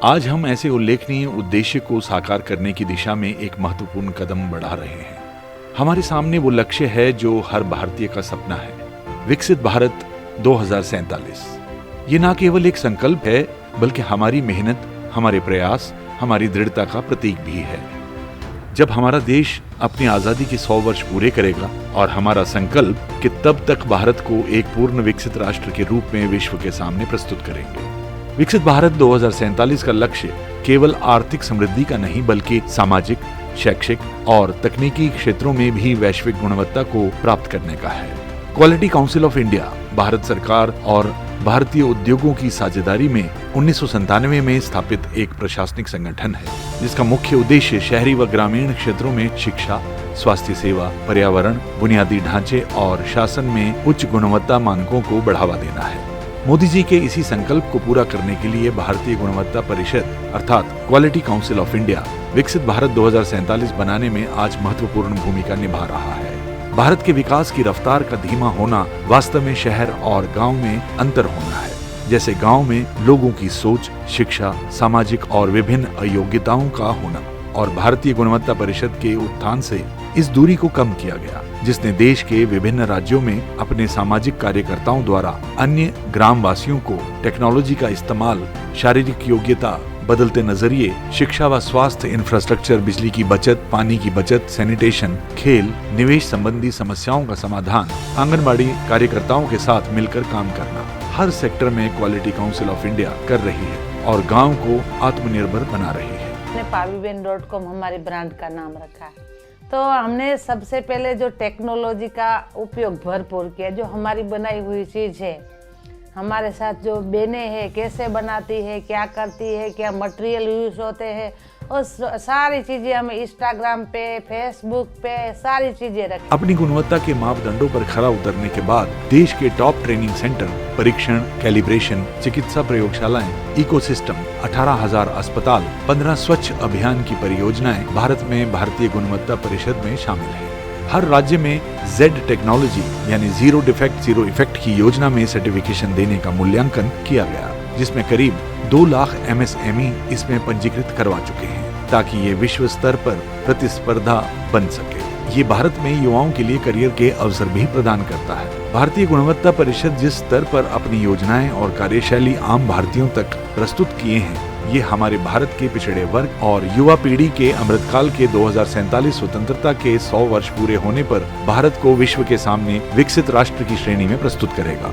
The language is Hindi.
आज हम ऐसे उल्लेखनीय उद्देश्य को साकार करने की दिशा में एक महत्वपूर्ण कदम बढ़ा रहे हैं। हमारे सामने वो लक्ष्य है जो हर भारतीय का सपना है, विकसित भारत 2047। ये ना केवल एक संकल्प है, बल्कि हमारी मेहनत, हमारे प्रयास, हमारी दृढ़ता का प्रतीक भी है। जब हमारा देश अपनी आजादी के 100 वर्ष पूरे करेगा और हमारा संकल्प कि तब तक भारत को एक पूर्ण विकसित राष्ट्र के रूप में विश्व के सामने प्रस्तुत करेंगे। विकसित भारत 2047 का लक्ष्य केवल आर्थिक समृद्धि का नहीं, बल्कि सामाजिक, शैक्षिक और तकनीकी क्षेत्रों में भी वैश्विक गुणवत्ता को प्राप्त करने का है। Quality council of India Bharat सरकार और भारतीय उद्योगों की साझेदारी में 1997 में स्थापित एक प्रशासनिक संगठन है, जिसका मुख्य उद्देश्य शहरी व ग्रामीण क्षेत्रों में शिक्षा, स्वास्थ्य सेवा, पर्यावरण, बुनियादी ढांचे और शासन में उच्च गुणवत्ता मानकों को बढ़ावा देना है। मोदी जी के इसी संकल्प को पूरा करने के लिए भारतीय गुणवत्ता परिषद अर्थात क्वालिटी काउंसिल ऑफ इंडिया विकसित भारत 2047 बनाने में आज महत्वपूर्ण भूमिका निभा रहा है। भारत के विकास की रफ्तार का धीमा होना वास्तव में शहर और गांव में अंतर होना है। जैसे गांव में लोगों की सोच, शिक्षा, सामाजिक और विभिन्न अयोग्यताओं का होना, और भारतीय गुणवत्ता परिषद के उत्थान से इस दूरी को कम किया गया, जिसने देश के विभिन्न राज्यों में अपने सामाजिक कार्यकर्ताओं द्वारा अन्य ग्रामवासियों को टेक्नोलॉजी का इस्तेमाल, शारीरिक योग्यता, बदलते नजरिए, शिक्षा व स्वास्थ्य इंफ्रास्ट्रक्चर, बिजली की बचत, पानी की बचत, सैनिटेशन, खेल, निवेश संबंधी समस्याओं का समाधान, आंगनबाड़ी कार्यकर्ताओं के साथ मिलकर काम करना, हर सेक्टर में क्वालिटी काउंसिल ऑफ इंडिया कर रही है और गाँव को आत्मनिर्भर बना रही है। paviben.com हमारी ब्रांड का नाम रखा है। तो हमने सबसे पहले जो टेक्नोलॉजी का उपयोग भरपूर किया, जो हमारी बनाई हुई चीज़ है, हमारे साथ जो बहनें हैं कैसे बनाती है, क्या करती है, क्या मटेरियल यूज होते हैं, और सारी चीज़ें हमें इंस्टाग्राम पे, फेसबुक पे सारी चीज़ें रखी। अपनी गुणवत्ता के मापदंडों पर खरा उतरने के बाद देश के टॉप ट्रेनिंग सेंटर, परीक्षण, कैलिब्रेशन, चिकित्सा प्रयोगशालाएं, इकोसिस्टम, 18,000 अस्पताल, 15 स्वच्छ अभियान की परियोजनाएं भारत में भारतीय गुणवत्ता परिषद में शामिल है। हर राज्य में Z टेक्नोलॉजी यानी जीरो डिफेक्ट जीरो इफेक्ट की योजना में सर्टिफिकेशन देने का मूल्यांकन किया गया, जिसमें करीब 2 लाख MSME इसमें पंजीकृत करवा चुके हैं, ताकि ये विश्व स्तर पर प्रतिस्पर्धा बन सके। ये भारत में युवाओं के लिए करियर के अवसर भी प्रदान करता है। भारतीय गुणवत्ता परिषद जिस स्तर पर अपनी योजनाएं और कार्यशैली आम भारतीयों तक प्रस्तुत किए हैं, ये हमारे भारत के पिछड़े वर्ग और युवा पीढ़ी के अमृतकाल के 2047 स्वतंत्रता के 100 वर्ष पूरे होने पर भारत को विश्व के सामने विकसित राष्ट्र की श्रेणी में प्रस्तुत करेगा।